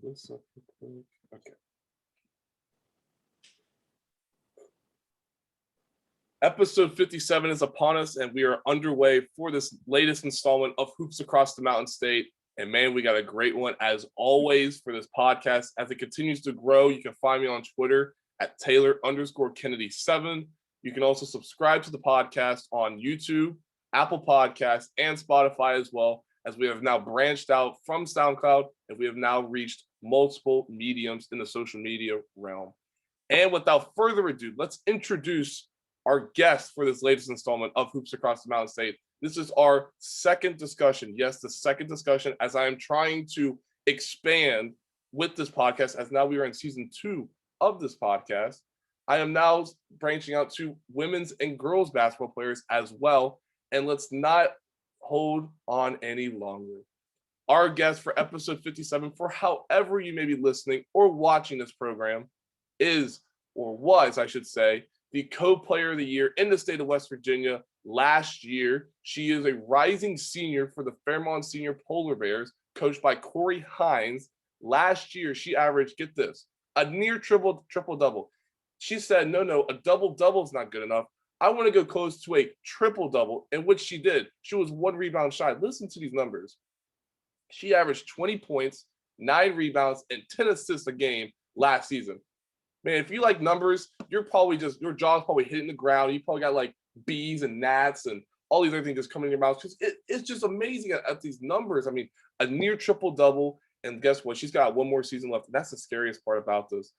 this up real quick. Okay. Episode 57 is upon us, and we are underway for this latest installment of Hoops Across the Mountain State. And man, we got a great one as always for this podcast. As it continues to grow, you can find me on Twitter at Taylor_Kennedy7. You can also subscribe to the podcast on YouTube, Apple Podcasts, and Spotify as well, as we have now branched out from SoundCloud and we have now reached multiple mediums in the social media realm. And without further ado, let's introduce our guest for this latest installment of Hoops Across the Mountain State. This is our second discussion. Yes, the second discussion, as I am trying to expand with this podcast, as now we are in season 2 of this podcast. I am now branching out to women's and girls basketball players as well. And let's not hold on any longer. Our guest for episode 57, for however you may be listening or watching this program, is, or was, I should say, the co-player of the year in the state of West Virginia last year. She is a rising senior for the Fairmont Senior Polar Bears, coached by Corey Hines. Last year, she averaged, get this, a near triple-double. She said, no, a double-double is not good enough. I want to go close to a triple-double, in which she did. She was 1 rebound shy. Listen to these numbers. She averaged 20 points, 9 rebounds, and 10 assists a game last season. Man, if you like numbers, you're probably just, your jaw's probably hitting the ground. You probably got like bees and gnats and all these other things just coming in your mouth. It's just amazing at these numbers. I mean, a near triple-double, and guess what? She's got 1 more season left. That's the scariest part about this.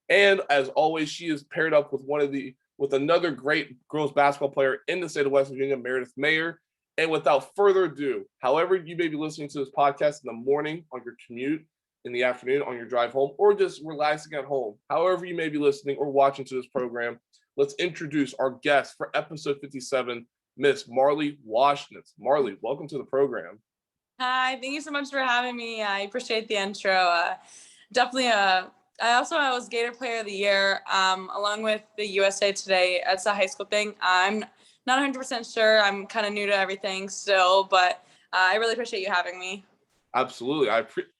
And as always, she is paired up with another great girls basketball player in the state of West Virginia, Meredith Mayer. And without further ado, however you may be listening to this podcast in the morning, on your commute, in the afternoon, on your drive home, or just relaxing at home, however you may be listening or watching to this program, let's introduce our guest for episode 57, Miss Marley Washenitz. Marley, welcome to the program. Hi, thank you so much for having me. I appreciate the intro. Definitely, I was Gator Player of the Year, along with the USA Today. It's a high school thing. I'm not 100% sure. I'm kind of new to everything still, but I really appreciate you having me. Absolutely.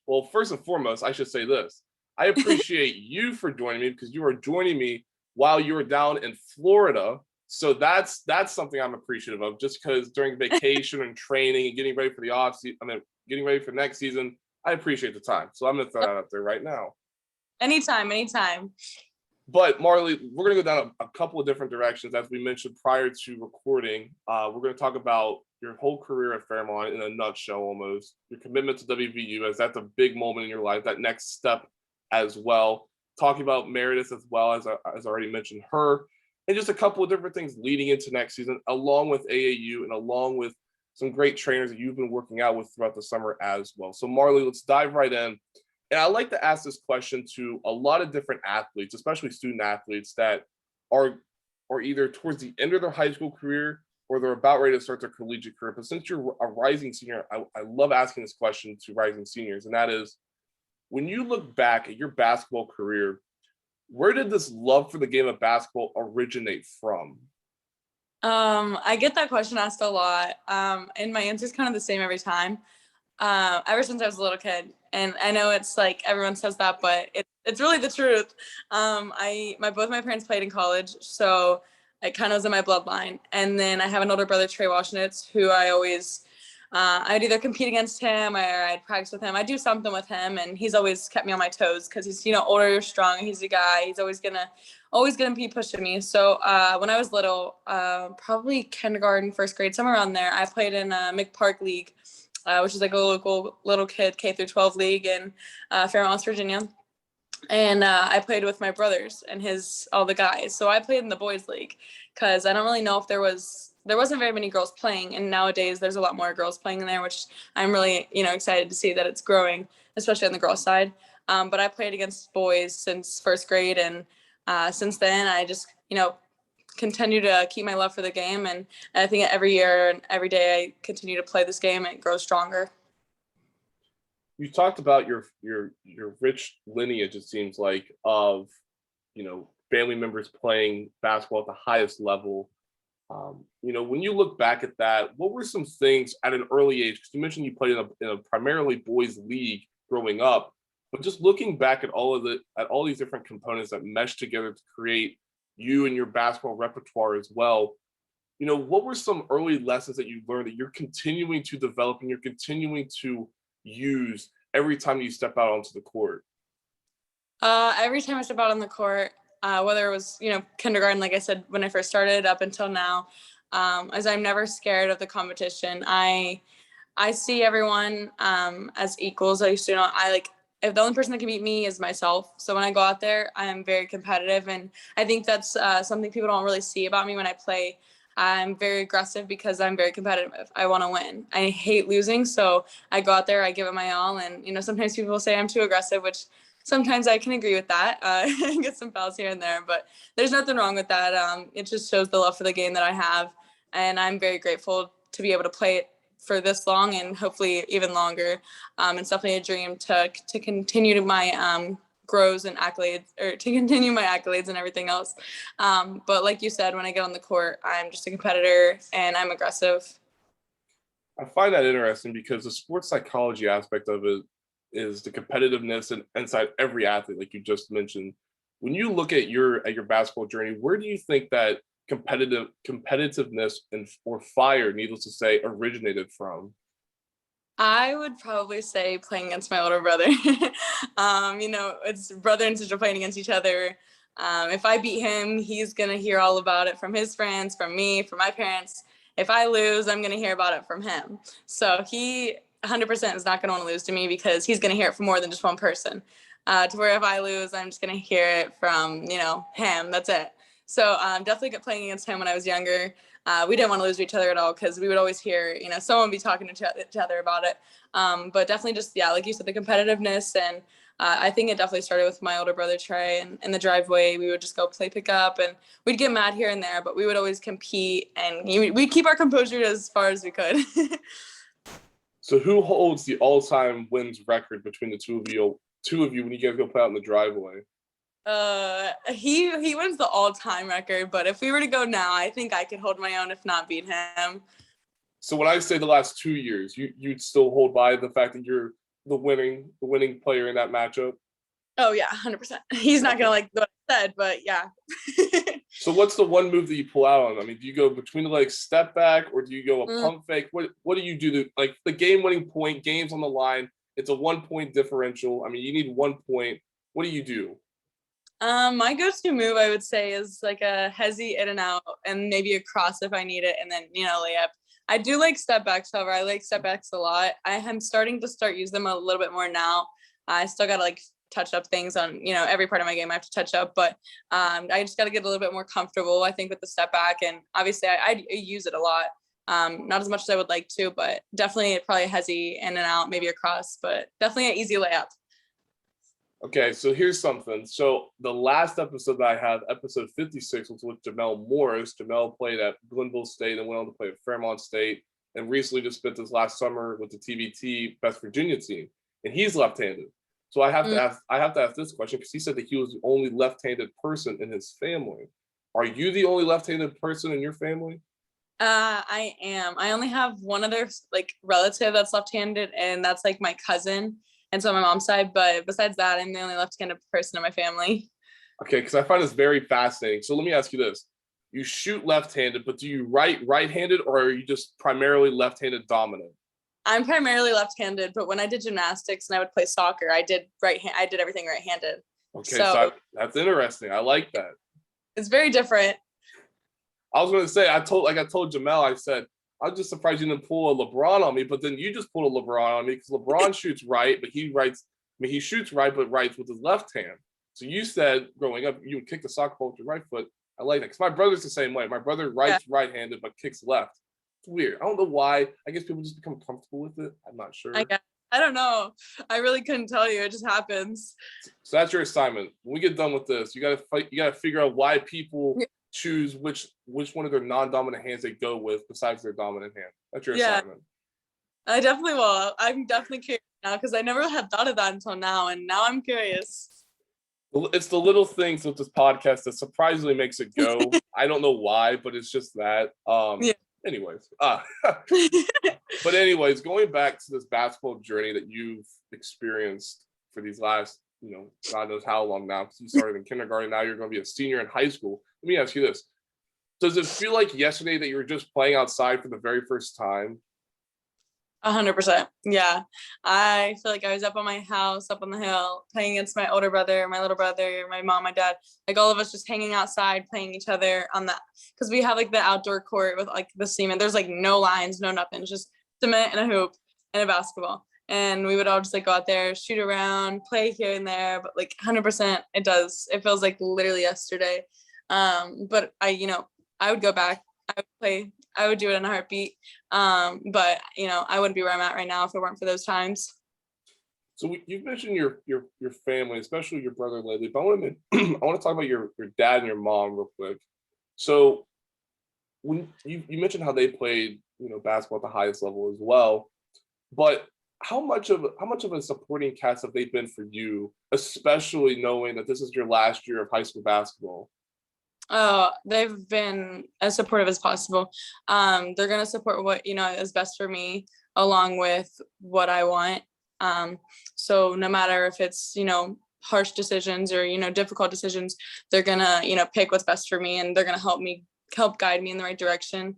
Well, first and foremost, I should say this. I appreciate you for joining me, because you are joining me while you were down in Florida. So that's something I'm appreciative of, just because during vacation and training and getting ready for the offseason, getting ready for next season, I appreciate the time. So I'm going to throw that out there right now. Anytime. But Marley, we're going to go down a couple of different directions. As we mentioned prior to recording, we're going to talk about your whole career at Fairmont in a nutshell almost, your commitment to WVU, as that's a big moment in your life, that next step as well. Talking about Meredith as well, as I already mentioned her, and just a couple of different things leading into next season, along with AAU and along with some great trainers that you've been working out with throughout the summer as well. So Marley, let's dive right in. And I like to ask this question to a lot of different athletes, especially student athletes that are either towards the end of their high school career or they're about ready to start their collegiate career. But since you're a rising senior, I love asking this question to rising seniors. And that is, when you look back at your basketball career, where did this love for the game of basketball originate from? I get that question asked a lot. And my answer is kind of the same every time. Ever since I was a little kid. And I know it's like everyone says that, but it's really the truth. Both my parents played in college, so it kind of was in my bloodline. And then I have an older brother, Trey Washenitz, who I'd either compete against him or I'd practice with him. I'd do something with him, and he's always kept me on my toes because he's, older, strong. He's a guy. He's always gonna be pushing me. So when I was little, probably kindergarten, first grade, somewhere around there, I played in a McPark League, which is like a local little kid K-12 league in Fairmont, West Virginia. And I played with my brothers and all the guys. So I played in the boys league because I don't really know if there wasn't very many girls playing. And nowadays there's a lot more girls playing in there, which I'm really, excited to see that it's growing, especially on the girls side. But I played against boys since first grade. And since then I just, continue to keep my love for the game. And I think every year and every day I continue to play this game, it grows stronger. You talked about your rich lineage, it seems like, of, family members playing basketball at the highest level. When you look back at that, what were some things at an early age? Because you mentioned you played in a primarily boys league growing up. But just looking back at all these different components that mesh together to create you and your basketball repertoire as well, what were some early lessons that you learned that you're continuing to develop and you're continuing to use every time you step out onto the court? Every time I step out on the court, whether it was, kindergarten, like I said, when I first started up until now, as I'm never scared of the competition. I see everyone as equals. I used to if the only person that can beat me is myself. So when I go out there, I am very competitive. And I think that's something people don't really see about me when I play. I'm very aggressive because I'm very competitive. I want to win. I hate losing. So I go out there, I give it my all. And, sometimes people will say I'm too aggressive, which sometimes I can agree with that. Get some fouls here and there, but there's nothing wrong with that. It just shows the love for the game that I have. And I'm very grateful to be able to play it for this long and hopefully even longer. It's definitely a dream to continue my grows and accolades, or to continue my accolades and everything else. But like you said, when I get on the court, I'm just a competitor and I'm aggressive. I find that interesting because the sports psychology aspect of it is the competitiveness and inside every athlete, like you just mentioned. When you look at your basketball journey, where do you think that competitiveness or fire, needless to say, originated from? I would probably say playing against my older brother. It's brother and sister playing against each other. If I beat him, he's going to hear all about it from his friends, from me, from my parents. If I lose, I'm going to hear about it from him. So he 100% is not going to want to lose to me because he's going to hear it from more than just one person. To where if I lose, I'm just going to hear it from, him. That's it. So definitely playing against him when I was younger. We didn't want to lose to each other at all because we would always hear, someone be talking to each other about it. But definitely just, like you said, the competitiveness. And I think it definitely started with my older brother, Trey, and in the driveway, we would just go play pickup and we'd get mad here and there, but we would always compete and we'd keep our composure as far as we could. So who holds the all-time wins record between the two of you when you guys go play out in the driveway? He wins the all-time record, but if we were to go now, I think I could hold my own, if not beat him. So when I say the last 2 years, you'd still hold by the fact that you're the winning player in that matchup? Oh yeah, 100%. He's not gonna like what I said, but yeah. So what's the one move that you pull out on? I mean, do you go between the legs step back, or do you go a pump fake? What do you do to, like, the game-winning point, game's on the line, it's a 1-point differential. I mean, you need 1 point. What do you do? My go-to move, I would say, is like a hezzy in and out and maybe a cross if I need it, and then, layup. I do like step backs, however. I like step backs a lot. I am starting to use them a little bit more now. I still got to touch up things on, every part of my game I have to touch up, but I just got to get a little bit more comfortable, I think, with the step back. And obviously I use it a lot. Not as much as I would like to, but definitely probably a hezzy in and out, maybe a cross, but definitely an easy layup. Okay, so here's something. So the last episode that I had, episode 56, was with Jamel Morris. Jamel played at Glenville State and went on to play at Fairmont State, and recently just spent this last summer with the TBT West Virginia team, and he's left-handed. So I have to ask this question because he said that he was the only left-handed person in his family. Are you the only left-handed person in your family? I am. I only have one other relative that's left-handed, and that's my cousin. And so on my mom's side, but besides that, I'm the only left-handed person in my family. Okay, because I find this very fascinating. So let me ask you this. You shoot left-handed, but do you right-handed, or are you just primarily left-handed dominant? I'm primarily left-handed, but when I did gymnastics and I would play soccer, I did everything right-handed. Okay, so that's interesting. I like that. It's very different. I was going to say, I told Jamel, I said, I'm just surprised you didn't pull a LeBron on me, but then you just pulled a LeBron on me because LeBron shoots right, but he shoots right, but writes with his left hand. So you said growing up, you would kick the soccer ball with your right foot. I like that because my brother's the same way. My brother writes right-handed, but kicks left. It's weird. I don't know why. I guess people just become comfortable with it. I'm not sure. I don't know. I really couldn't tell you. It just happens. So that's your assignment. When we get done with this, you gotta figure out why people choose which one of their non-dominant hands they go with besides their dominant hand. That's your assignment. I definitely will. I'm definitely curious now because I never had thought of that until now, and now I'm curious. Well, it's the little things with this podcast that surprisingly makes it go. I don't know why, but it's just that. Anyways, but anyways, going back to this basketball journey that you've experienced for these last, God knows how long now, because you started in kindergarten, now you're going to be a senior in high school. Let me ask you this. Does it feel like yesterday that you were just playing outside for the very first time? 100%. Yeah. I feel like I was up on my house, up on the hill, playing against my older brother, my little brother, my mom, my dad, like all of us just hanging outside, playing each other on that. Cause we have like the outdoor court with like the cement. There's like no lines, no nothing. It's just cement and a hoop and a basketball. And we would all just like go out there, shoot around, play here and there. But like 100%, it feels like literally yesterday. But I would go back, I would play, I would do it in a heartbeat. But I wouldn't be where I'm at right now if it weren't for those times. So you've mentioned your family, especially your brother lately, but I want to talk about your dad and your mom real quick. So when you mentioned how they played, basketball at the highest level as well, but how much of a supporting cast have they been for you, especially knowing that this is your last year of high school basketball? Oh, they've been as supportive as possible. They're going to support what, is best for me along with what I want. So no matter if it's, harsh decisions or, difficult decisions, they're going to, pick what's best for me, and they're going to help guide me in the right direction.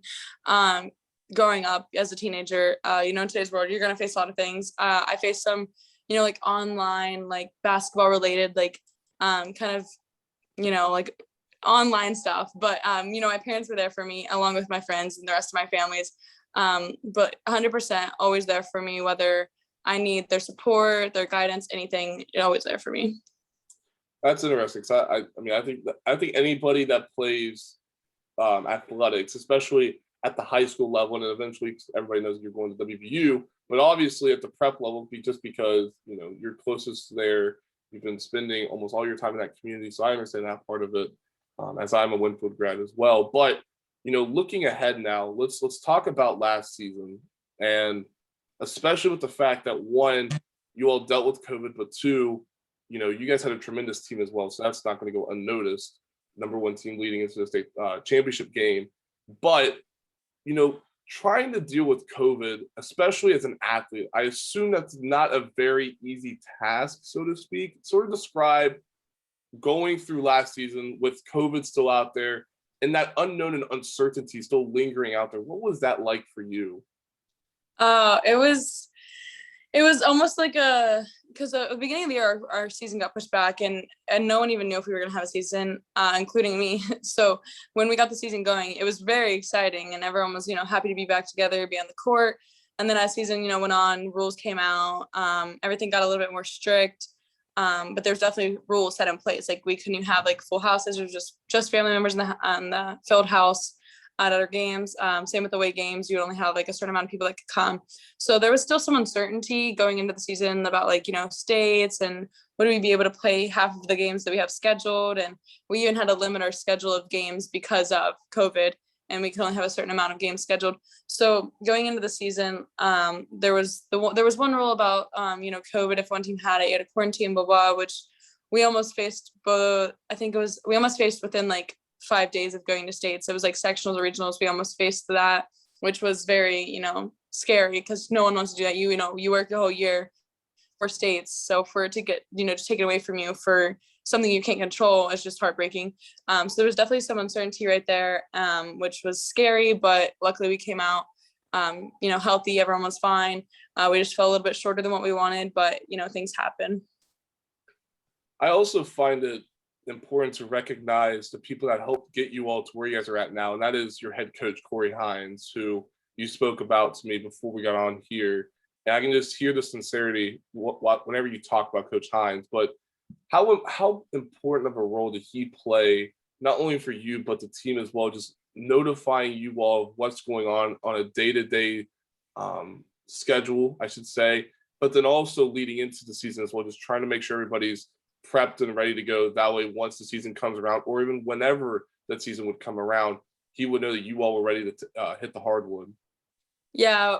Growing up as a teenager, in today's world, you're going to face a lot of things. I faced some, like online, like basketball related, like kind of, like online stuff, but my parents were there for me along with my friends and the rest of my families, but 100% always there for me, whether I need their support, their guidance, anything, they're always there for me. That's interesting. So I think anybody that plays athletics, especially at the high school level, and eventually everybody knows you're going to WVU, but obviously at the prep level, just because you're closest there, you've been spending almost all your time in that community, so I understand that part of it. As I'm a Winfield grad as well. But looking ahead now, let's talk about last season, and especially with the fact that one, you all dealt with COVID, but two, you guys had a tremendous team as well, so that's not going to go unnoticed. Number one team leading into the state championship game, but trying to deal with COVID, especially as an athlete, I assume that's not a very easy task, so to speak. Sort of describe going through last season with COVID still out there and that unknown and uncertainty still lingering out there. What was that like for you? It was almost like because at the beginning of the year, our season got pushed back, and no one even knew if we were going to have a season, including me. So when we got the season going, it was very exciting, and everyone was, happy to be back together, be on the court. And then as season, went on, rules came out, everything got a little bit more strict. But there's definitely rules set in place. Like we couldn't even have like full houses. It was just family members in the filled house at our games. Same with the away games. You would only have like a certain amount of people that could come. So there was still some uncertainty going into the season about like, states and would we be able to play half of the games that we have scheduled. And we even had to limit our schedule of games because of COVID, and we could only have a certain amount of games scheduled. So going into the season, there was one rule about, COVID. If one team had it, you had to quarantine, blah, blah, which we almost faced we almost faced within like 5 days of going to states. It was like sectionals or regionals. We almost faced that, which was very, scary because no one wants to do that. You work the whole year for states. So for it to get, to take it away from you for something you can't control is just heartbreaking. So there was definitely some uncertainty right there, which was scary, but luckily we came out, healthy. Everyone was fine. We just fell a little bit shorter than what we wanted, but things happen. I also find it important to recognize the people that helped get you all to where you guys are at now, and that is your head coach, Carey, who you spoke about to me before we got on here. And I can just hear the sincerity whenever you talk about Coach Hines. But how important of a role did he play, not only for you, but the team as well, just notifying you all of what's going on a day-to-day schedule, I should say, but then also leading into the season as well, just trying to make sure everybody's prepped and ready to go. That way, once the season comes around, or even whenever that season would come around, he would know that you all were ready to hit the hardwood. Yeah,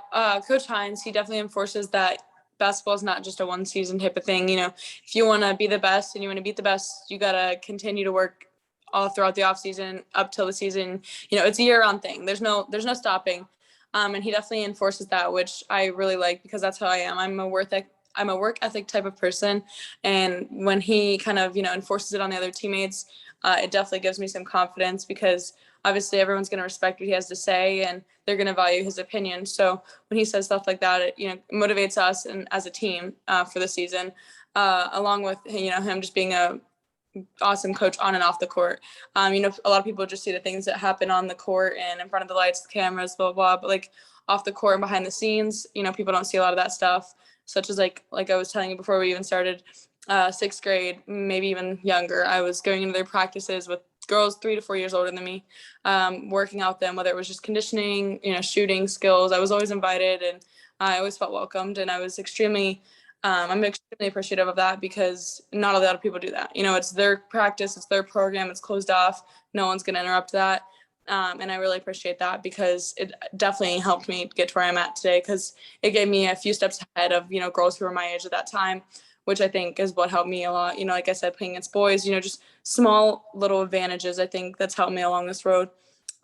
Coach Hines, he definitely enforces that basketball is not just a one season type of thing. If you want to be the best and you want to beat the best, you got to continue to work all throughout the off season up till the season. It's a year round thing. There's no stopping. And he definitely enforces that, which I really like because that's how I am. I'm a work I'm a work ethic type of person. And when he kind of, enforces it on the other teammates, it definitely gives me some confidence because obviously everyone's going to respect what he has to say and they're going to value his opinion. So when he says stuff like that, it, motivates us and as a team for the season, along with, him just being a awesome coach on and off the court. A lot of people just see the things that happen on the court and in front of the lights, the cameras, blah, blah, blah. But like off the court and behind the scenes, people don't see a lot of that stuff, such as like I was telling you before we even started, 6th grade, maybe even younger. I was going into their practices with girls 3 to 4 years older than me, working out them, whether it was just conditioning, shooting skills. I was always invited and I always felt welcomed. And I was I'm extremely appreciative of that because not a lot of people do that. It's their practice, it's their program, it's closed off. No one's going to interrupt that. And I really appreciate that because it definitely helped me get to where I'm at today because it gave me a few steps ahead of, girls who were my age at that time, which I think is what helped me a lot. Like I said, playing against boys, just small little advantages. I think that's helped me along this road.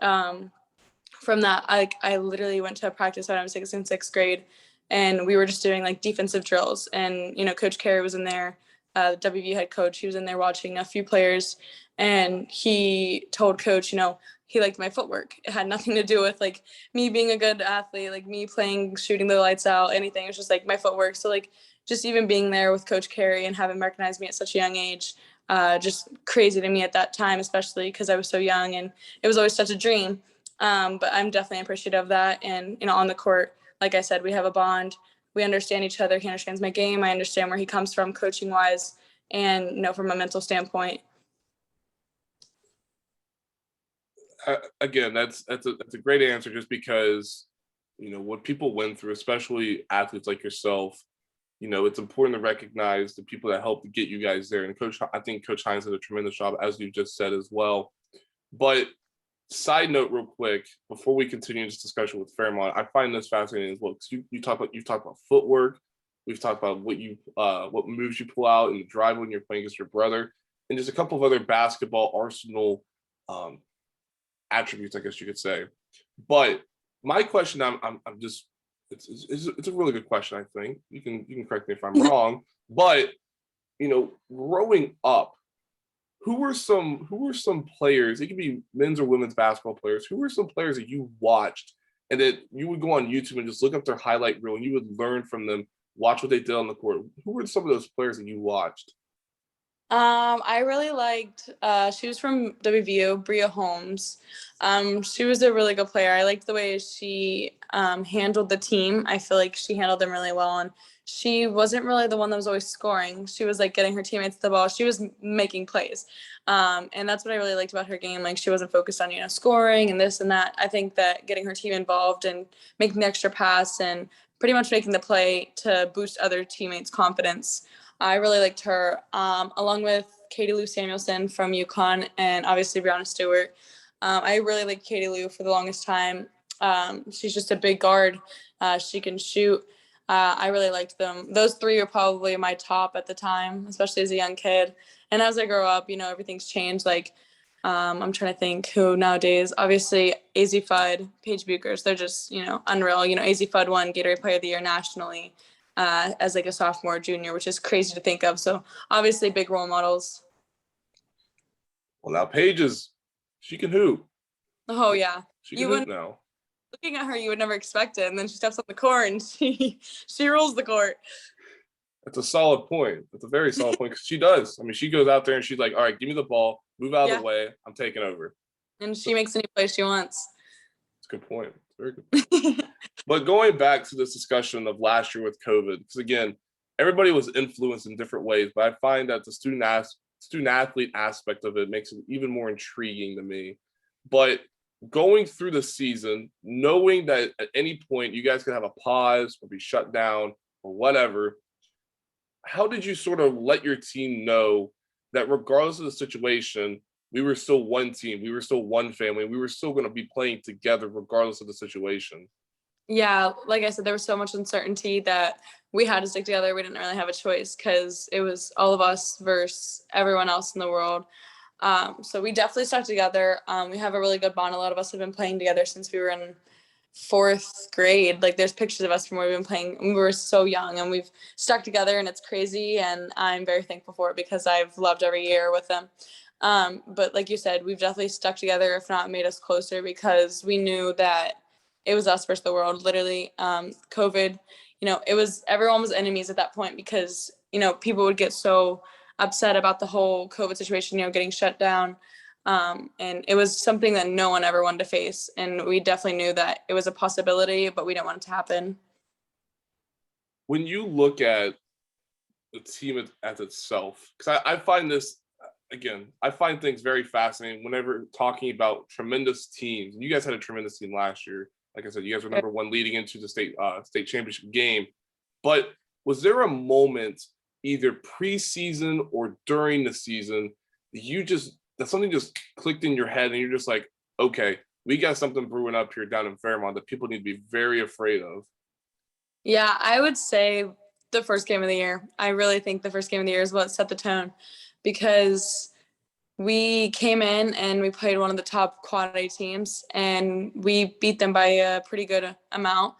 From that, I literally went to a practice when I was in 6th grade and we were just doing like defensive drills and, Coach Carey was in there, the WV head coach, he was in there watching a few players and he told coach, he liked my footwork. It had nothing to do with like me being a good athlete, like me playing, shooting the lights out, anything. It was just like my footwork. So like just even being there with Coach Carey and having him recognize me at such a young age, just crazy to me at that time, especially because I was so young and it was always such a dream. But I'm definitely appreciative of that. And, on the court, like I said, we have a bond. We understand each other. He understands my game. I understand where he comes from coaching wise and, from a mental standpoint. Again, that's a great answer just because, what people went through, especially athletes like yourself, it's important to recognize the people that helped get you guys there. And I think Coach Hines did a tremendous job, as you just said as well. But side note real quick, before we continue this discussion with Fairmont, I find this fascinating as well. Because you've talked about footwork. We've talked about what moves you pull out in the drive when you're playing against your brother, and just a couple of other basketball arsenal attributes, I guess you could say. But my question, it's a really good question. I think you can correct me if I'm wrong, but growing up, who were some players? It could be men's or women's basketball players. Who were some players that you watched and that you would go on YouTube and just look up their highlight reel and you would learn from them, watch what they did on the court? Who were some of those players that you watched? I really liked, she was from WVU, Bria Holmes. She was a really good player. I liked the way she handled the team. I feel like she handled them really well. And she wasn't really the one that was always scoring. She was like getting her teammates the ball. She was making plays. And that's what I really liked about her game. Like she wasn't focused on, scoring and this and that. I think that getting her team involved and making the extra pass and pretty much making the play to boost other teammates' confidence. I really liked her, along with Katie Lou Samuelson from UConn and obviously Brianna Stewart. I really liked Katie Lou for the longest time. She's just a big guard. She can shoot. I really liked them. Those three are probably my top at the time, especially as a young kid. And as I grow up, everything's changed. Like, I'm trying to think who nowadays. Obviously, AZ Fudd, Paige Buchers, they're just, unreal. AZ Fudd won Gatorade Player of the Year nationally. As like a sophomore, junior, which is crazy to think of. So obviously big role models. Well, now Paige she can hoop. Oh yeah. She can hoop now. Looking at her, you would never expect it. And then she steps on the court and she rules the court. That's a solid point. That's a very solid point because she does. I mean, she goes out there and she's like, all right, give me the ball, move out of the way. I'm taking over. And she makes any play she wants. That's a good point. Very good point. But going back to this discussion of last year with COVID, because again, everybody was influenced in different ways, but I find that the student athlete aspect of it makes it even more intriguing to me. But going through the season, knowing that at any point you guys could have a pause or be shut down or whatever, how did you sort of let your team know that regardless of the situation, we were still one team, we were still one family, we were still going to be playing together regardless of the situation? Yeah, like I said, there was so much uncertainty that we had to stick together. We didn't really have a choice because it was all of us versus everyone else in the world. So we definitely stuck together. We have a really good bond. A lot of us have been playing together since we were in fourth grade. Like there's pictures of us from where we've been playing. We were so young and we've stuck together and it's crazy. And I'm very thankful for it because I've loved every year with them. But like you said, we've definitely stuck together, if not made us closer, because we knew that it was us versus the world. Literally, COVID, everyone was enemies at that point because, people would get so upset about the whole COVID situation, getting shut down. And it was something that no one ever wanted to face. And we definitely knew that it was a possibility, but we didn't want it to happen. When you look at the team as itself, because I find this, again, I find things very fascinating whenever talking about tremendous teams. And you guys had a tremendous team last year. Like I said, you guys were number one leading into the state championship game. But was there a moment, either preseason or during the season, that something just clicked in your head and you're just like, okay, we got something brewing up here down in Fairmont that people need to be very afraid of? Yeah, I would say the first game of the year. I really think the first game of the year is what set the tone, because we came in and we played one of the top quad A teams and we beat them by a pretty good amount.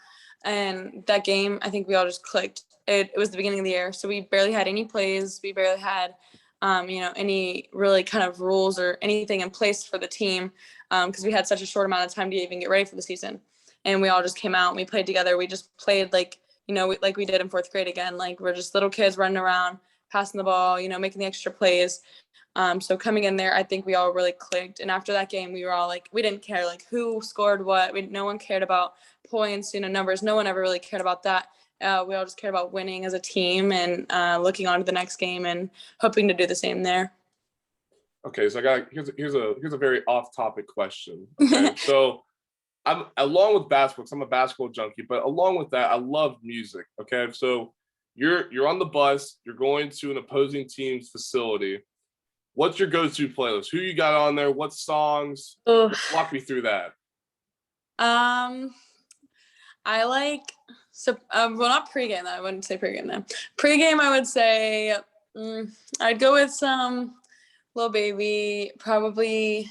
And that game, I think we all just clicked. It was the beginning of the year, so we barely had any plays. We barely had, any really kind of rules or anything in place for the team, because we had such a short amount of time to even get ready for the season. And we all just came out and we played together. We just played like we did in fourth grade again. Like we're just little kids running around, passing the ball, making the extra plays. So coming in there, I think we all really clicked. And after that game, we were all like, we didn't care like who scored what. No one cared about points, numbers. No one ever really cared about that. We all just cared about winning as a team and looking on to the next game and hoping to do the same there. Okay, so here's a very off-topic question. Okay, so I'm along with basketball, because I'm a basketball junkie, but along with that, I love music. Okay, so you're on the bus, you're going to an opposing team's facility. What's your go-to playlist? Who you got on there? What songs? Walk me through that. I like, well, not pregame though. I wouldn't say pregame though. Pregame, I would say I'd go with some Lil Baby, probably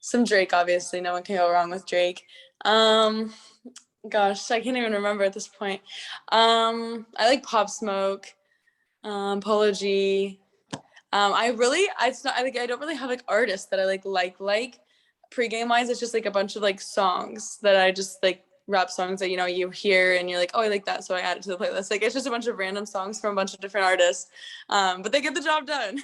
some Drake. Obviously, no one can go wrong with Drake. Gosh, I can't even remember at this point. I like Pop Smoke, Polo G. I don't really have like artists that I like pregame wise. It's just like a bunch of like songs that I just like, rap songs that you hear and you're like, oh, I like that, so I add it to the playlist. Like it's just a bunch of random songs from a bunch of different artists, but they get the job done.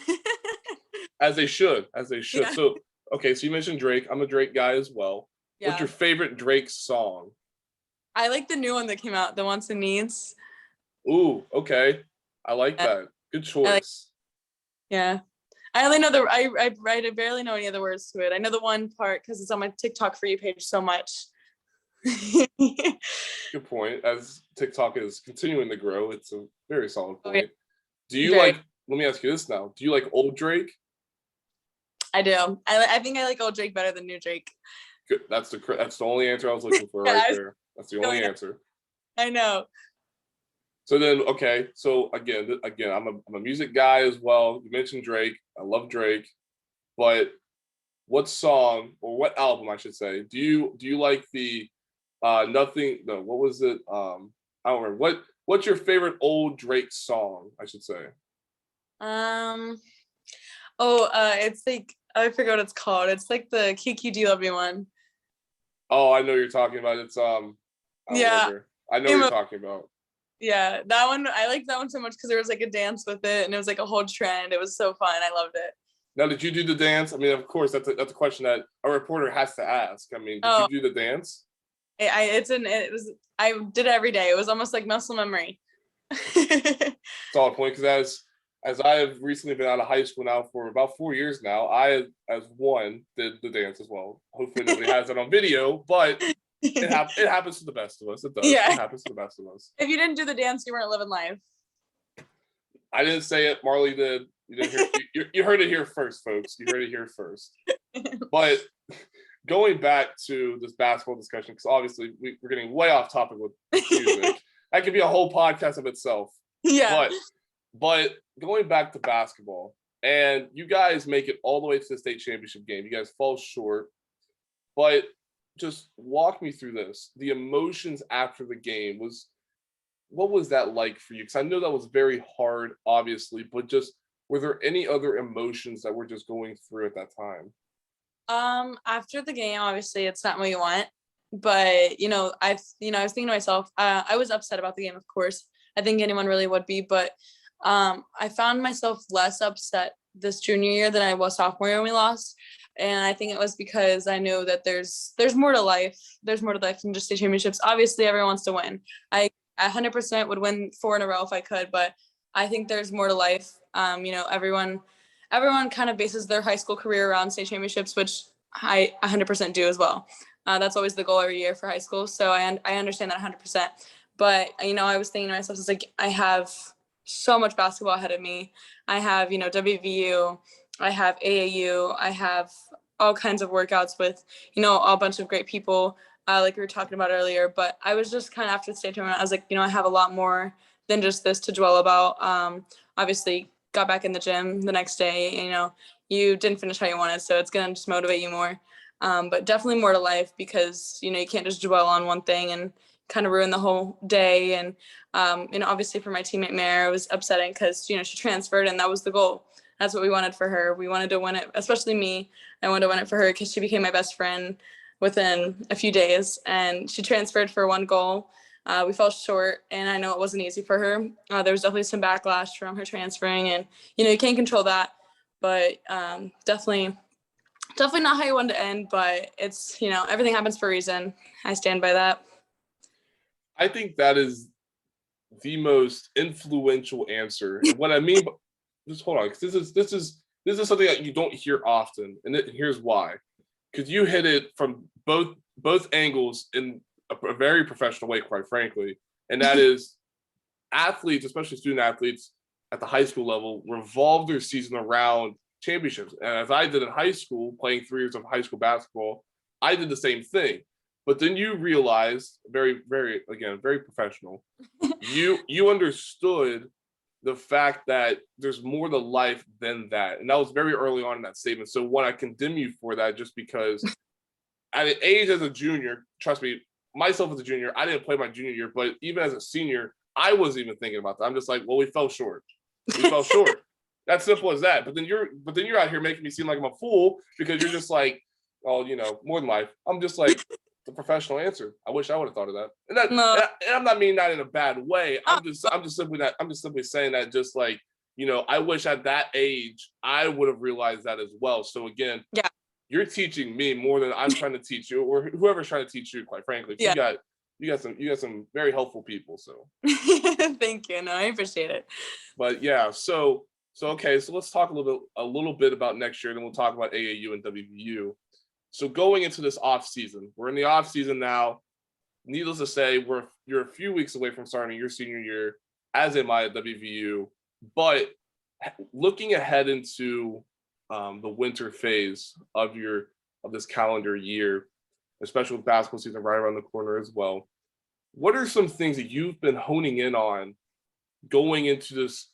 as they should. Yeah. So okay, so you mentioned Drake. I'm a Drake guy as well. Yeah. What's your favorite Drake song? I like the new one that came out, the Wants and Needs. Ooh, okay, I like that. Good choice. Yeah, I only know I barely know any of the words to it. I know the one part because it's on my TikTok For You page so much. Good point. As TikTok is continuing to grow, it's a very solid point. Yeah. Do you Drake. Let me ask you this now. Do you like old Drake? I do. I think I like old Drake better than new Drake. Good. That's the only answer I was looking for right there. That's the only answer. I know. So then, okay. So again, I'm a music guy as well. You mentioned Drake. I love Drake, but what song or what album, I should say, do you like the Nothing? No, what was it? I don't remember. What's your favorite old Drake song, I should say? It's like, I forget what it's called. It's like the Kiki Do You Love Me one. Oh, I know what you're talking about. It's I know what you're talking about. Yeah, that one, I liked that one so much because there was like a dance with it and it was like a whole trend. It was so fun. I loved it. Now, did you do the dance? I mean, of course, that's a question that a reporter has to ask. I mean, did you do the dance? I did it every day. It was almost like muscle memory. Solid point, because as I have recently been out of high school now for about 4 years now, I as one did the dance as well. Hopefully nobody has it on video, but it happens to the best of us. It does. Yeah. It happens to the best of us. If you didn't do the dance, you weren't living life. I didn't say it. Marley did. You didn't hear. You heard it here first, folks. You heard it here first. But going back to this basketball discussion, because obviously we're getting way off topic with music. That could be a whole podcast of itself. Yeah. But going back to basketball, and you guys make it all the way to the state championship game. You guys fall short, but just walk me through this. The emotions after the game what was that like for you? Because I know that was very hard, obviously, but just were there any other emotions that were just going through at that time? After the game, obviously it's not what you want, but I was thinking to myself, I was upset about the game, of course. I think anyone really would be, but I found myself less upset this junior year than I was sophomore year when we lost. And I think it was because I know that there's more to life. There's more to life than just state championships. Obviously, everyone wants to win. I 100% would win 4 in a row if I could, but I think there's more to life. Everyone kind of bases their high school career around state championships, which I 100% do as well. That's always the goal every year for high school. So I understand that 100%. But, I was thinking to myself, it's like, I have so much basketball ahead of me. I have, WVU, I have AAU, I have all kinds of workouts with, a bunch of great people, like we were talking about earlier. But I was just kind of after the state tournament, I was like, I have a lot more than just this to dwell about. Obviously, got back in the gym the next day. You didn't finish how you wanted, so it's gonna just motivate you more. But definitely more to life because you can't just dwell on one thing and kind of ruin the whole day. And obviously for my teammate Mare, it was upsetting because she transferred and that was the goal. That's what we wanted for her. We wanted to win it, especially me. I wanted to win it for her because she became my best friend within a few days, and she transferred for one goal. We fell short, and I know it wasn't easy for her. There was definitely some backlash from her transferring, and you can't control that. But definitely not how you want to end. But it's everything happens for a reason. I stand by that. I think that is the most influential answer. And what I mean, just hold on, because this is something that you don't hear often, and here's why. Because you hit it from both angles in a very professional way, quite frankly, and that is athletes, especially student athletes at the high school level, revolve their season around championships. And as I did in high school, playing 3 years of high school basketball, I did the same thing. But then you realize, very, very, again, very professional, you understood the fact that there's more to life than that. And that was very early on in that statement. So one, I condemn you for that just because at an age as a junior, trust me, myself as a junior, I didn't play my junior year, but even as a senior, I wasn't even thinking about that. I'm just like, well, we fell short. We fell short. That's simple as that. But then you're out here making me seem like I'm a fool because you're just like, oh, more than life. I'm just like the professional answer. I wish I would have thought of that. And I'm not meaning that in a bad way. I'm just simply saying that just like, I wish at that age I would have realized that as well. So again, yeah, you're teaching me more than I'm trying to teach you, or whoever's trying to teach you, quite frankly. Yeah. You got some very helpful people. So thank you. No, I appreciate it. But yeah, so okay, so let's talk a little bit about next year, then we'll talk about AAU and WVU. So going into this off season, we're in the off season now. Needless to say, you're a few weeks away from starting your senior year, as am I at WVU. But looking ahead into the winter phase of this calendar year, especially with basketball season right around the corner as well, what are some things that you've been honing in on going into this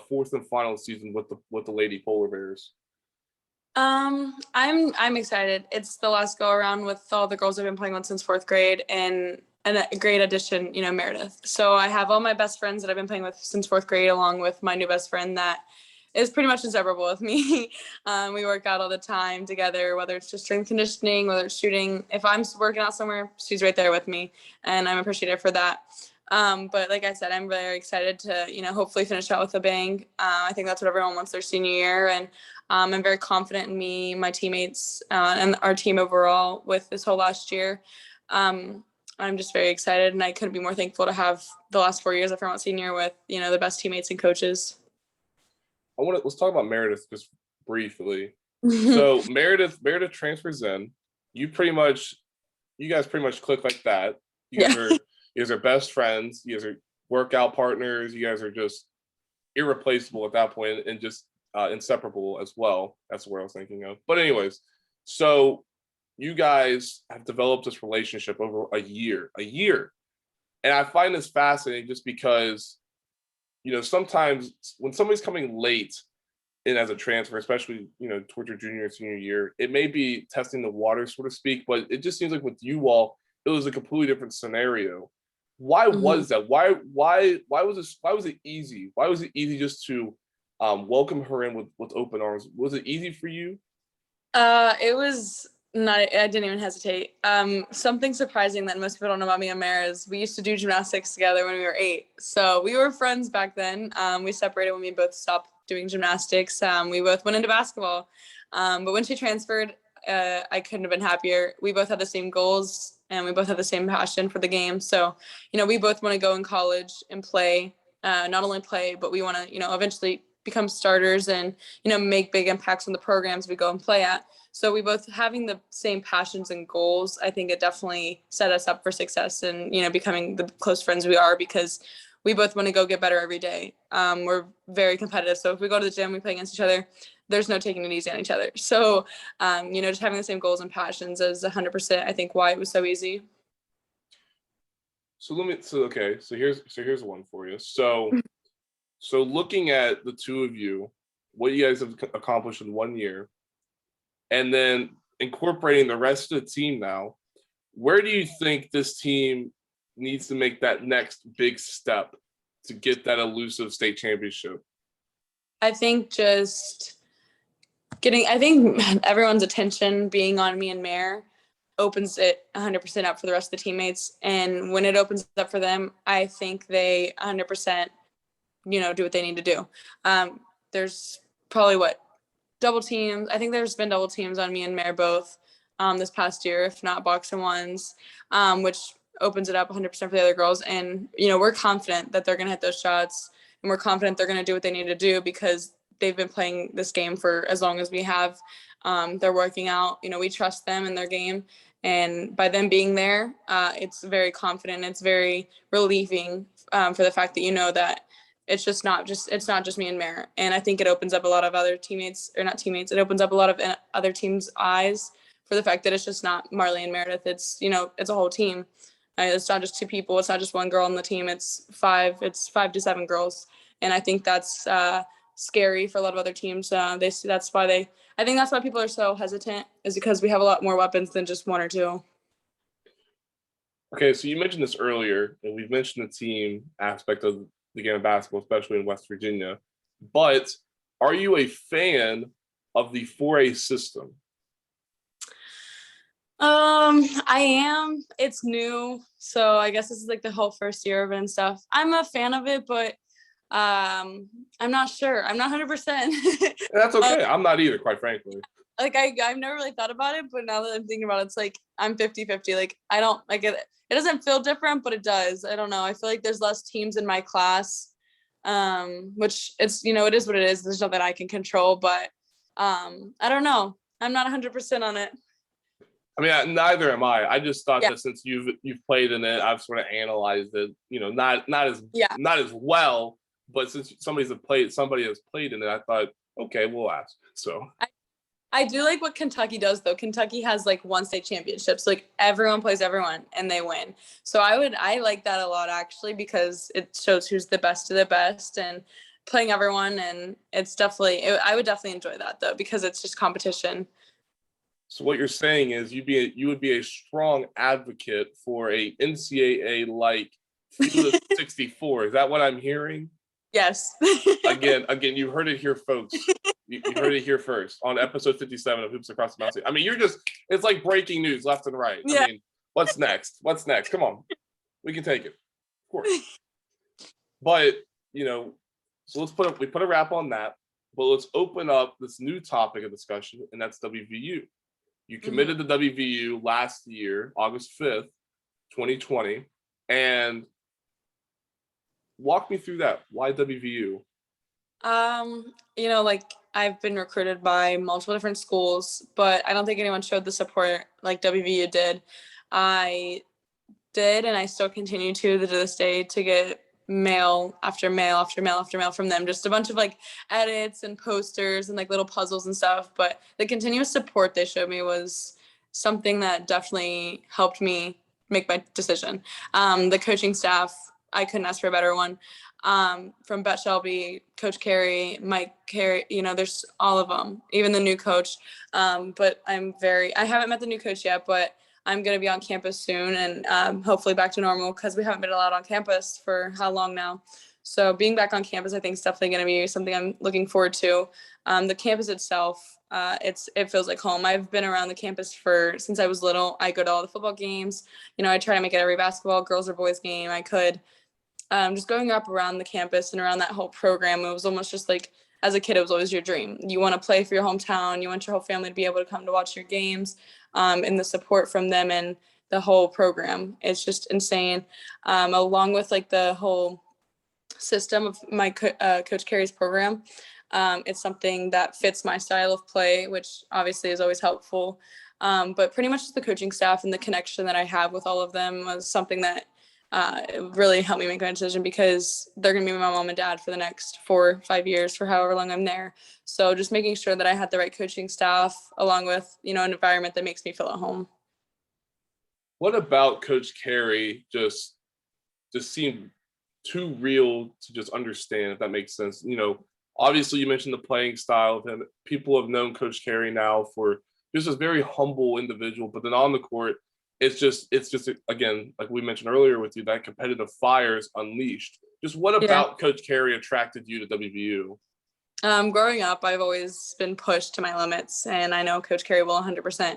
fourth and final season with the Lady Polar Bears? I'm excited. It's the last go around with all the girls I've been playing with since 4th grade, and a great addition, Meredith. So I have all my best friends that I've been playing with since 4th grade, along with my new best friend that is pretty much inseparable with me. We work out all the time together, whether it's just strength conditioning, whether it's shooting. If I'm working out somewhere, she's right there with me, and I'm appreciative for that. But like I said, I'm very excited to, hopefully finish out with a bang. I think that's what everyone wants their senior year. And I'm very confident in me, my teammates, and our team overall with this whole last year. I'm just very excited, and I couldn't be more thankful to have the last 4 years at Fairmont Senior with, the best teammates and coaches. Let's talk about Meredith just briefly. So Meredith transfers in. You guys pretty much click like that. You guys are best friends. You guys are workout partners. You guys are just irreplaceable at that point, and just inseparable as well. That's what I was thinking of. But anyways, so you guys have developed this relationship over a year, and I find this fascinating just because, sometimes when somebody's coming late, in as a transfer, especially, towards your junior and senior year, it may be testing the water, so to speak, but it just seems like with you all, it was a completely different scenario. Why was that? Why was it easy? Why was it easy just to welcome her in with open arms? Was it easy for you? It was not, I didn't even hesitate. Something surprising that most people don't know about me and Mara is we used to do gymnastics together when we were 8. So we were friends back then. We separated when we both stopped doing gymnastics. We both went into basketball. But when she transferred, I couldn't have been happier. We both had the same goals and we both had the same passion for the game. So, we both want to go in college and play, not only play, but we want to, eventually become starters and, make big impacts on the programs we go and play at. So we both having the same passions and goals, I think it definitely set us up for success and, becoming the close friends we are because we both want to go get better every day. We're very competitive. So if we go to the gym, we play against each other, there's no taking it easy on each other. So, just having the same goals and passions is 100%, I think, why it was so easy. So here's one for you. So looking at the two of you, what you guys have accomplished in 1 year, and then incorporating the rest of the team now, where do you think this team needs to make that next big step to get that elusive state championship? I think I think everyone's attention being on me and Mare opens it 100% up for the rest of the teammates. And when it opens up for them, I think they 100%, do what they need to do. There's probably double teams. I think there's been double teams on me and Mare both this past year, if not box and ones, which opens it up 100% for the other girls. And, we're confident that they're going to hit those shots and we're confident they're going to do what they need to do because they've been playing this game for as long as we have. They're working out, we trust them in their game. And by them being there, it's very confident. It's very relieving for the fact that, that it's not just me and Mare. And I think it opens up a lot of other teammates, or not teammates. It opens up a lot of other teams' eyes for the fact that it's just not Marley and Meredith. It's, it's a whole team. It's not just 2 people. It's not just 1 girl on the team. It's 5 to 7 girls. And I think that's scary for a lot of other teams. I think that's why people are so hesitant, is because we have a lot more weapons than just 1 or 2. Okay, so you mentioned this earlier, and we've mentioned the team aspect of the game of basketball, especially in West Virginia. But are you a fan of the 4A system? I am. It's new, so I guess this is like the whole first year of it and stuff. I'm a fan of it, but I'm not sure. I'm not 100%. That's okay. I'm not either, quite frankly. Like I've never really thought about it, but now that I'm thinking about it, it's like I'm 50-50. Like I don't like it. It doesn't feel different, but it does. I don't know. I feel like there's less teams in my class, which it's, it is what it is. There's nothing I can control, but I don't know. I'm not 100% on it. I mean, neither am I. I just thought that since you've played in it, I've sort of analyzed it. Not as well, but since somebody has played in it, I thought, okay, we'll ask. So I do like what Kentucky does, though. Kentucky has like 1 state championship, so like everyone plays everyone and they win. So I like that a lot, actually, because it shows who's the best of the best and playing everyone. And it's I would definitely enjoy that, though, because it's just competition. So what you're saying is you would be a strong advocate for a NCAA like Field of 64. Is that what I'm hearing? Yes. Again, you heard it here, folks. You heard it here first on episode 57 of Hoops Across the Mountain. I mean, it's like breaking news left and right. Yeah. I mean, what's next? Come on. We can take it. Of course. But, so we put a wrap on that, but let's open up this new topic of discussion, and that's WVU. You committed to WVU last year, August 5th, 2020, and walk me through that. Why WVU? Like I've been recruited by multiple different schools, but I don't think anyone showed the support like WVU did. I did, and I still continue to this day to get mail after mail after mail after mail from them. Just a bunch of like edits and posters and like little puzzles and stuff. But the continuous support they showed me was something that definitely helped me make my decision. The coaching staff, I couldn't ask for a better one. from Bet Shelby, Coach Carey, Mike Carey, there's all of them, even the new coach. But I haven't met the new coach yet, but I'm going to be on campus soon and hopefully back to normal because we haven't been allowed on campus for how long now. So being back on campus, I think is definitely going to be something I'm looking forward to. The campus itself, it feels like home. I've been around the campus since I was little. I go to all the football games. I try to make it every basketball, girls or boys game I could. Just growing up around the campus and around that whole program, it was almost just like, as a kid, it was always your dream. You want to play for your hometown. You want your whole family to be able to come to watch your games, and the support from them and the whole program. It's just insane. Along with like the whole system of my Coach Carey's program, it's something that fits my style of play, which obviously is always helpful. But pretty much just the coaching staff and the connection that I have with all of them was something that it really helped me make my decision because they're going to be my mom and dad for the next 4 or 5 years for however long I'm there. So just making sure that I had the right coaching staff along with, an environment that makes me feel at home. What about Coach Carey just seemed too real to just understand, if that makes sense? Obviously you mentioned the playing style of him. People have known Coach Carey now for just a very humble individual, but then on the court, it's just again, like we mentioned earlier with you, that competitive fire is unleashed. Just what about Coach Carey attracted you to WVU? Growing up, I've always been pushed to my limits, and I know Coach Carey will 100%.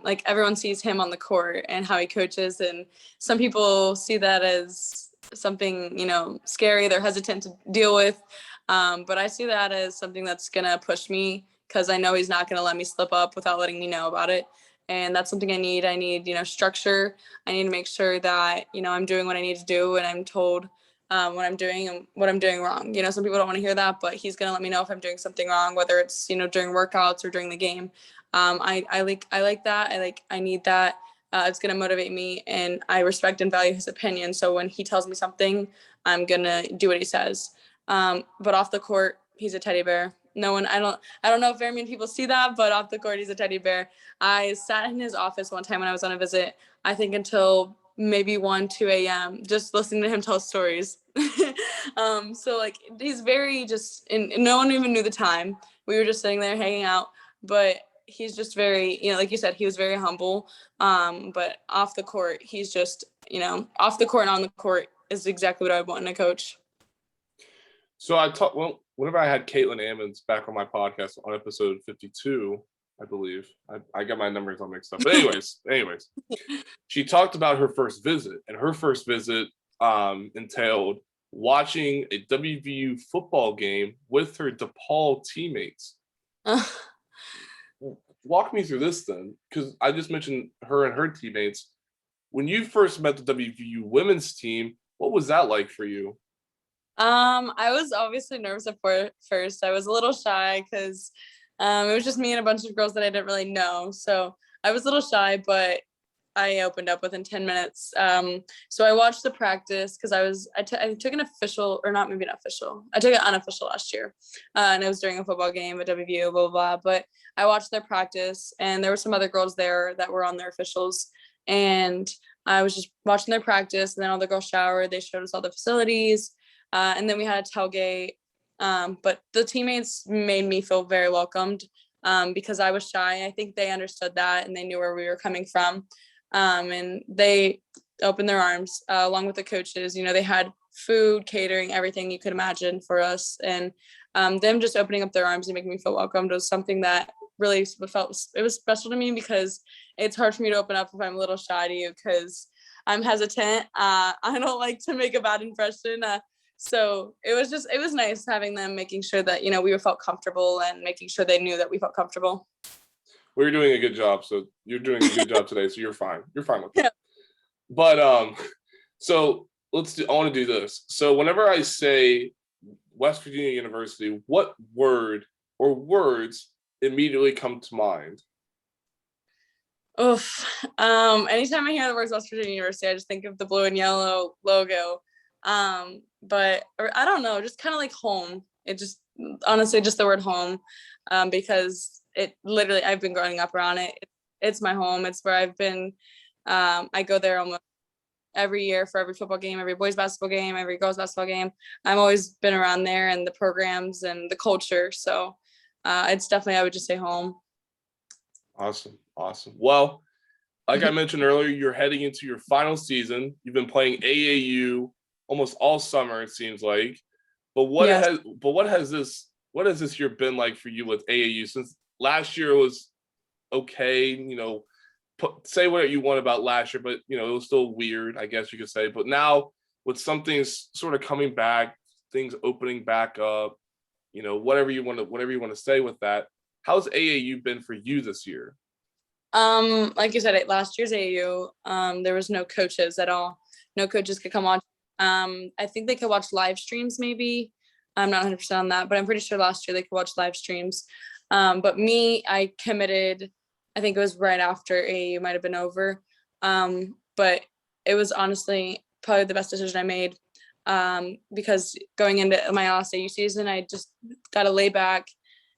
Like everyone sees him on the court and how he coaches, and some people see that as something, scary. They're hesitant to deal with. But I see that as something that's going to push me because I know he's not going to let me slip up without letting me know about it. And that's something I need. I need, structure. I need to make sure that, I'm doing what I need to do and I'm told what I'm doing and what I'm doing wrong. Some people don't want to hear that, but he's going to let me know if I'm doing something wrong, whether it's, during workouts or during the game. I like that. I need that. It's going to motivate me, and I respect and value his opinion. So when he tells me something, I'm going to do what he says. But off the court, he's a teddy bear. I don't know if very many people see that, but off the court, he's a teddy bear. I sat in his office one time when I was on a visit, I think until maybe 2 a.m., just listening to him tell stories. So like, he's very and no one even knew the time. We were just sitting there hanging out, but he's just very, like you said, he was very humble. But off the court, he's just, off the court and on the court is exactly what I want in a coach. So whenever I had Caitlin Ammons back on my podcast on episode 52, I believe, I got my numbers all mixed up. But anyways, she talked about her first visit, and her first visit entailed watching a WVU football game with her DePaul teammates. Walk me through this then, because I just mentioned her and her teammates. When you first met the WVU women's team, what was that like for you? I was obviously nervous at first. I was a little shy because it was just me and a bunch of girls that I didn't really know. So I was a little shy, but I opened up within 10 minutes. So I watched the practice because I took an official, or not, maybe not official. I took an unofficial last year, and it was during a football game at WVU, blah, blah, blah. But I watched their practice, and there were some other girls there that were on their officials. And I was just watching their practice, and then all the girls showered. They showed us all the facilities. And then we had a tailgate. But the teammates made me feel very welcomed because I was shy. I think they understood that, and they knew where we were coming from. And they opened their arms along with the coaches. They had food, catering, everything you could imagine for us. And them just opening up their arms and making me feel welcomed was something that really it was special to me, because it's hard for me to open up if I'm a little shy to you because I'm hesitant. I don't like to make a bad impression. So it was nice having them, making sure that, we felt comfortable and making sure they knew that we felt comfortable. Well, you're doing a good job. So you're doing a good job today. So you're fine. You're fine with that. But so I want to do this. So whenever I say West Virginia University, what word or words immediately come to mind? Oof. Anytime I hear the words West Virginia University, I just think of the blue and yellow logo. But I don't know, just kind of like home. It just, honestly, just the word home, because it literally, I've been growing up around it. It's my home. It's where I've been. I go there almost every year for every football game, every boys basketball game, every girls basketball game. I've always been around there and the programs and the culture. So it's definitely, I would just say home. Awesome. Well, like I mentioned earlier, you're heading into your final season. You've been playing AAU almost all summer, it seems like. But what has this year been like for you with AAU? Since last year was okay, say what you want about last year, but it was still weird, I guess you could say. But now with some things sort of coming back, things opening back up, whatever you want to say with that. How's AAU been for you this year? Like you said, last year's AAU, there was no coaches at all. No coaches could come on. I think they could watch live streams maybe. I'm not 100% on that, but I'm pretty sure last year they could watch live streams. But me, I committed, I think it was right after AAU might have been over. But it was honestly probably the best decision I made. Because going into my last AAU season, I just got to lay back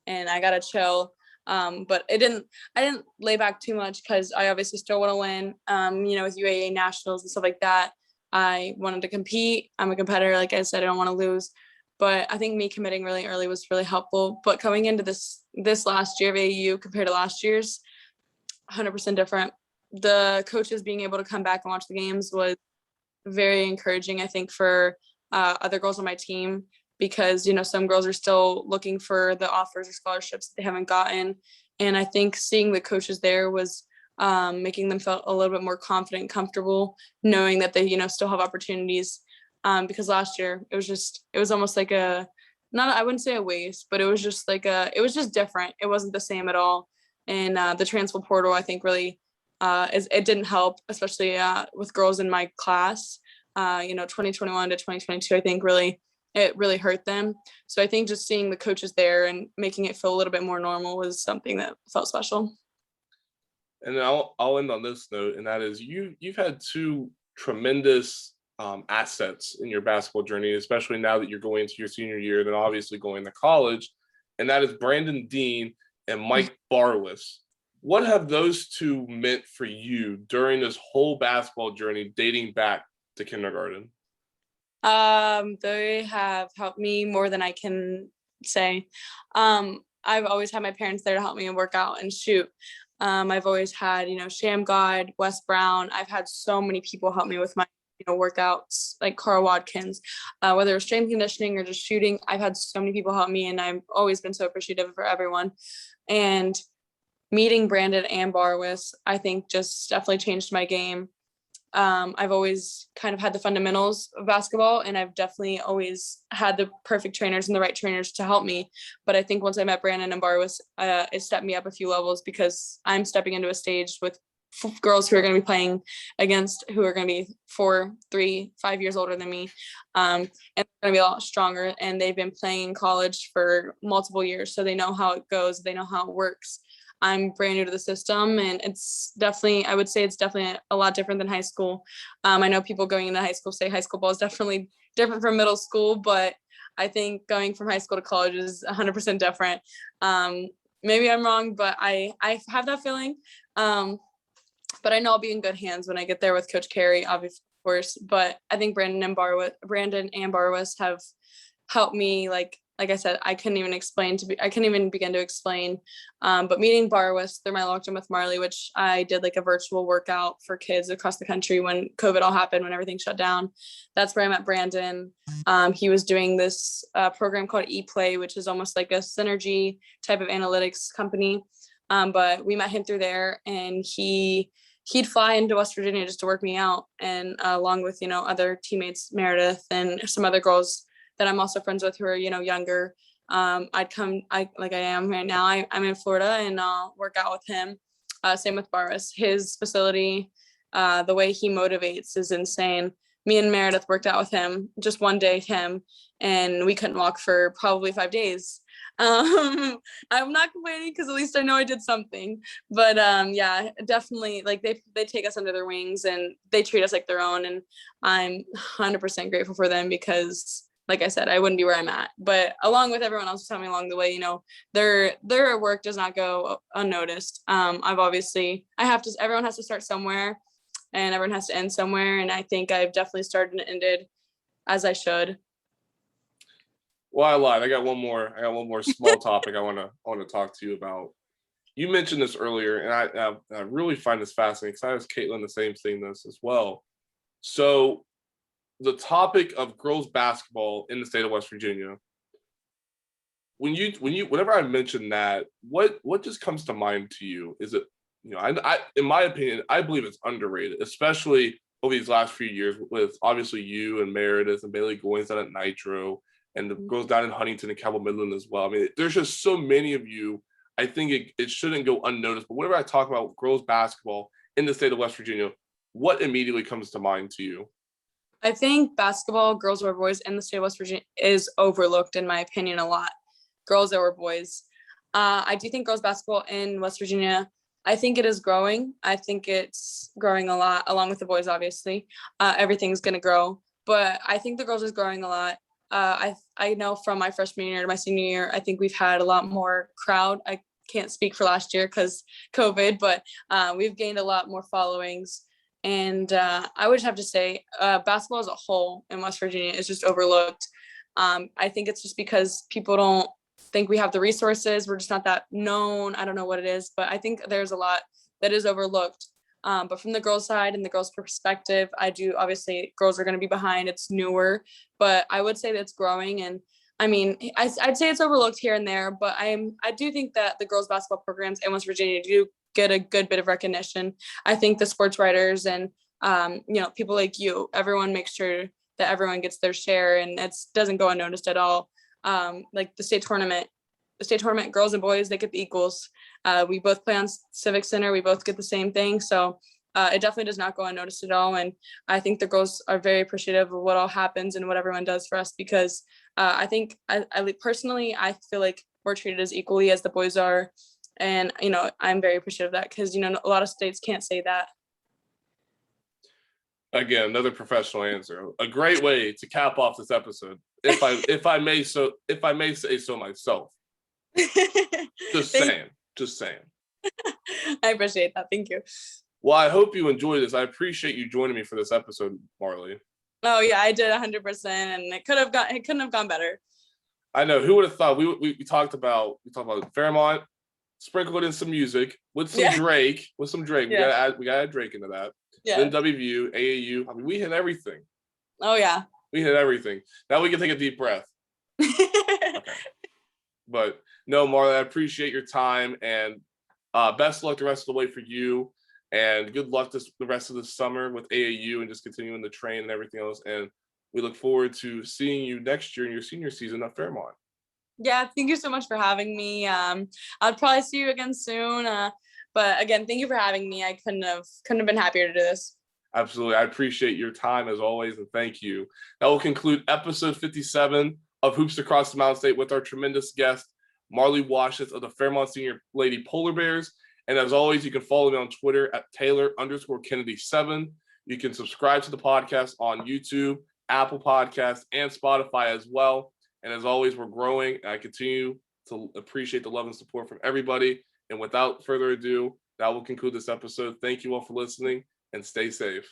and I got to chill. But I didn't lay back too much because I obviously still want to win, with UAA nationals and stuff like that. I wanted to compete. I'm a competitor. Like I said, I don't want to lose, but I think me committing really early was really helpful. But coming into this last year of AAU compared to last year's, 100% different. The coaches being able to come back and watch the games was very encouraging, I think, for other girls on my team, because some girls are still looking for the offers or scholarships that they haven't gotten, and I think seeing the coaches there was making them feel a little bit more confident and comfortable, knowing that they still have opportunities, because last year it was almost like I wouldn't say a waste, but it was just different. It wasn't the same at all. And the transfer portal, I think, really it didn't help, especially with girls in my class. 2021 to 2022, I think it really hurt them. So I think just seeing the coaches there and making it feel a little bit more normal was something that felt special. And I'll end on this note, and that is you've had two tremendous assets in your basketball journey, especially now that you're going into your senior year, and then obviously going to college, and that is Brandon Dean and Mike Barwis. What have those two meant for you during this whole basketball journey dating back to kindergarten? They have helped me more than I can say. I've always had my parents there to help me work out and shoot. I've always had, Sham God, Wes Brown. I've had so many people help me with my, workouts, like Carl Watkins, whether it's strength conditioning or just shooting. I've had so many people help me, and I've always been so appreciative for everyone. And meeting Brandon and Barwis, I think, just definitely changed my game. I've always kind of had the fundamentals of basketball, and I've definitely always had the perfect trainers and the right trainers to help me. But I think once I met Brandon and Barwis, it stepped me up a few levels, because I'm stepping into a stage with girls who are going to be playing against, who are going to be 4, 3, 5 years older than me. And they're going to be a lot stronger, and they've been playing in college for multiple years. So they know how it goes. They know how it works. I'm brand new to the system, and I would say it's definitely a lot different than high school. I know people going into high school say high school ball is definitely different from middle school, but I think going from high school to college is 100% different. Maybe I'm wrong, but I have that feeling. But I know I'll be in good hands when I get there with Coach Carey, obviously, of course. But I think Brandon and Barwis have helped me, like I said, I couldn't even begin to explain. But meeting Barwis through my lockdown with Marley, which I did like a virtual workout for kids across the country when COVID all happened, when everything shut down. That's where I met Brandon. He was doing this program called ePlay, which is almost like a synergy type of analytics company. But we met him through there, and he'd fly into West Virginia just to work me out. And along with, other teammates, Meredith and some other girls that I'm also friends with who are, younger. I'd come, like I am right now, I'm in Florida, and I'll work out with him. Same with Barwis. His facility, the way he motivates is insane. Me and Meredith worked out with him just one day, and we couldn't walk for probably 5 days. I'm not complaining, because at least I know I did something. But yeah, definitely, like they take us under their wings, and they treat us like their own, and I'm 100% grateful for them, because like I said, I wouldn't be where I'm at. But along with everyone else who's helping me along the way, their work does not go unnoticed. Everyone has to start somewhere. and everyone has to end somewhere. And I think I've definitely started and ended as I should. Well, I lied. I got one more small topic I want to talk to you about. You mentioned this earlier, and I really find this fascinating because I asked Caitlin the same thing this as well. So the topic of girls basketball in the state of West Virginia, whenever I mention that, what just comes to mind to you? Is it, I in my opinion, I believe it's underrated, especially over these last few years with obviously you and Meredith and Bailey Goins down at Nitro and the girls down in Huntington and Cabell Midland as well. I mean, there's just so many of you. I think it shouldn't go unnoticed. But whenever I talk about girls basketball in the state of West Virginia, what immediately comes to mind to you? I think basketball, girls or boys, in the state of West Virginia is overlooked, in my opinion, a lot. Girls or boys. I do think girls basketball in West Virginia, I think it is growing. I think it's growing a lot, along with the boys, obviously. Everything's going to grow. But I think the girls is growing a lot. I know from my freshman year to my senior year, I think we've had a lot more crowd. I can't speak for last year because COVID, but we've gained a lot more followings. And I would have to say basketball as a whole in West Virginia is just overlooked. I think it's just because people don't think we have the resources. We're just not that known. I don't know what it is, but I think there's a lot that is overlooked. But from the girls' side and the girls' perspective, obviously girls are going to be behind. It's newer, but I would say that it's growing. And I mean, I'd say it's overlooked here and there, but I do think that the girls' basketball programs in West Virginia do get a good bit of recognition. I think the sports writers and, people like you, everyone makes sure that everyone gets their share and it doesn't go unnoticed at all. Like the state tournament, girls and boys, they get the equals. We both play on Civic Center. We both get the same thing. So it definitely does not go unnoticed at all. And I think the girls are very appreciative of what all happens and what everyone does for us, because I think I personally, I feel like we're treated as equally as the boys are. And, I'm very appreciative of that because, a lot of states can't say that. Again, another professional answer. A great way to cap off this episode, if I may say so myself. Just saying. I appreciate that. Thank you. Well, I hope you enjoyed this. I appreciate you joining me for this episode, Marley. Oh yeah, I did 100%, and it couldn't have gone better. I know. Who would have thought? We talked about Fairmont, sprinkled in some music with some Drake. Yeah. We gotta add Drake into that. Yeah. Then WVU, AAU. I mean, we hit everything. Oh yeah. We hit everything. Now we can take a deep breath. Okay. But no, Marley, I appreciate your time, and best of luck the rest of the way for you, and good luck the rest of the summer with AAU and just continuing the train and everything else. And we look forward to seeing you next year in your senior season at Fairmont. Yeah, thank you so much for having me. I'll probably see you again soon. But again, thank you for having me. I couldn't have been happier to do this. Absolutely. I appreciate your time as always, and thank you. That will conclude episode 57 of Hoops Across the Mountain State with our tremendous guest, Marley Washenitz of the Fairmont Senior Lady Polar Bears. And as always, you can follow me on Twitter at Taylor_Kennedy7. You can subscribe to the podcast on YouTube, Apple Podcasts, and Spotify as well. And as always, we're growing. I continue to appreciate the love and support from everybody. And without further ado, that will conclude this episode. Thank you all for listening, and stay safe.